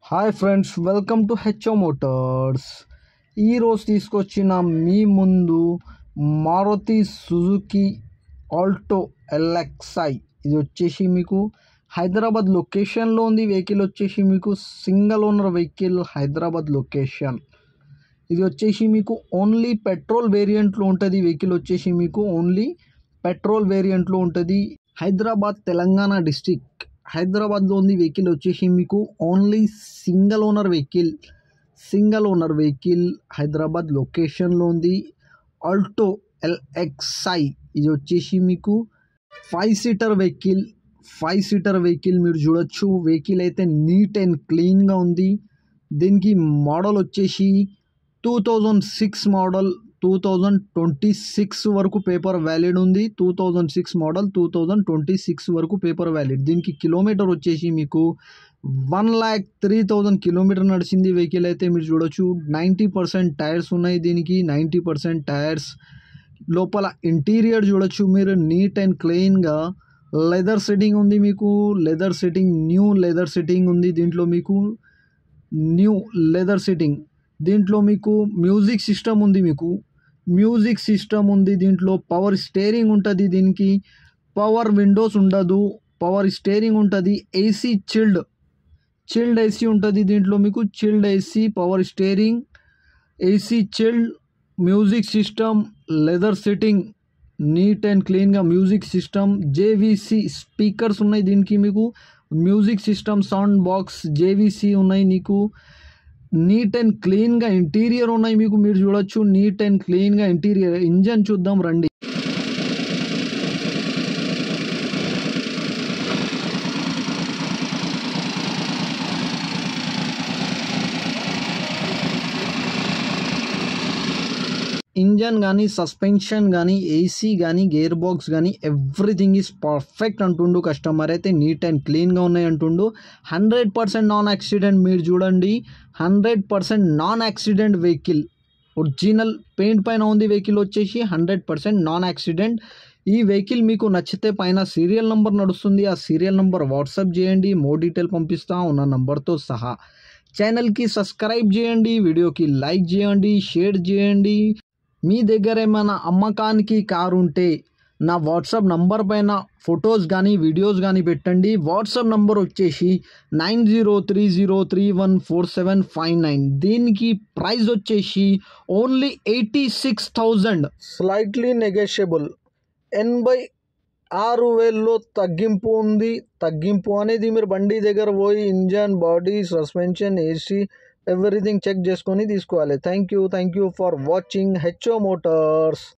Hi friends, welcome to HO Motors. ఈరోజు తీసుకొచ్చిన మీ ముందు మారుతి సుజుకి ఆల్టో ఎల్ఎక్స్ఐ. ఇది వచ్చేసి మీకు హైదరాబాద్ లొకేషన్లో ఉంది. వెహికల్ వచ్చేసి మీకు single owner vehicle, Hyderabad location. ఇది వచ్చేసి మీకు ఓన్లీ పెట్రోల్ వేరియంట్లో ఉంటుంది. వెహికల్ వచ్చేసి మీకు ఓన్లీ పెట్రోల్ వేరియంట్లో ఉంటుంది. హైదరాబాద్ తెలంగాణ డిస్టిక్ హైదరాబాద్లో ఉంది. వెహికల్ వచ్చేసి మీకు only single owner vehicle Hyderabad లొకేషన్లో ఉంది. Alto LXi. ఇది వచ్చేసి మీకు 5 సీటర్ వెహికల్ మీరు చూడొచ్చు. వెహికల్ అయితే నీట్ అండ్ క్లీన్గా ఉంది. దీనికి మోడల్ వచ్చేసి 2006 మోడల్, 2026 వరకు పేపర్ వ్యాలిడ్ ఉంది. 2006 మోడల్, 2026 వరకు పేపర్ వ్యాలిడ్. దీనికి కిలోమీటర్ వచ్చేసి మీకు 1,03,000 కిలోమీటర్ నడిచింది. వెహికల్ అయితే మీరు చూడొచ్చు. 90% టైర్స్ ఉన్నాయి దీనికి. 90% టైర్స్. లోపల ఇంటీరియర్ చూడొచ్చు మీరు, నీట్ అండ్ క్లీన్గా. లెదర్ సెట్టింగ్ ఉంది మీకు. న్యూ లెదర్ సెట్టింగ్ ఉంది దీంట్లో మీకు. దీంట్లో మీకు మ్యూజిక్ సిస్టమ్ ఉంది. దీంట్లో పవర్ స్టీరింగ్ ఉంటుంది. దీనికి పవర్ విండోస్ ఉండదు, పవర్ స్టీరింగ్ ఉంటుంది. ఏసీ చిల్డ్ ఏసీ ఉంటుంది దీంట్లో మీకు. Chilled AC, power steering, AC chilled, music system, leather setting, neat and క్లీన్గా మ్యూజిక్ సిస్టమ్. జేవిసి స్పీకర్స్ ఉన్నాయి దీనికి మీకు. Music system, sound box, JVC ఉన్నాయి నీకు. నీట్ అండ్ క్లీన్గా ఇంటీరియర్ ఉన్నాయి మీకు. మీరు చూడొచ్చు నీట్ అండ్ క్లీన్గా ఇంటీరియర్. ఇంజన్ చూద్దాం రండి. ఇంజన్ కానీ, సస్పెన్షన్ కానీ, ఏసీ కానీ, గేర్ బాక్స్ కానీ ఎవ్రీథింగ్ ఈజ్ పర్ఫెక్ట్ అంటుండు కస్టమర్ అయితే. నీట్ అండ్ క్లీన్గా ఉన్నాయి అంటుండు. 100% నాన్ యాక్సిడెంట్. మీరు చూడండి, 100% non accident vehicle. Original paint పైన ఉంది వెహికల్ వచ్చేసి. 100% నాన్ యాక్సిడెంట్. ఈ వెహికల్ మీకు నచ్చితే పైన సీరియల్ నెంబర్ నడుస్తుంది. ఆ సీరియల్ నెంబర్ వాట్సాప్ చేయండి, మోర్ డీటెయిల్ పంపిస్తా ఉన్న నెంబర్తో సహా. ఛానల్కి సబ్స్క్రైబ్ చేయండి, వీడియోకి లైక్ చేయండి, షేర్ చేయండి. మీ దగ్గర ఏమైనా అమ్మకానికి కారు ఉంటే నా వాట్సాప్ నంబర్ పైన ఫొటోస్ కానీ, వీడియోస్ కానీ పెట్టండి. వాట్సాప్ నంబర్ వచ్చేసి 9030314759. దీనికి ప్రైస్ వచ్చేసి ఓన్లీ 86,000. Slightly negotiable. 86,000లో తగ్గింపు ఉంది. తగ్గింపు అనేది మీరు బండి దగ్గర పోయి engine, body, suspension, AC everything check చేసుకొని తీసుకోవాలి. Thank you for watching HO Motors.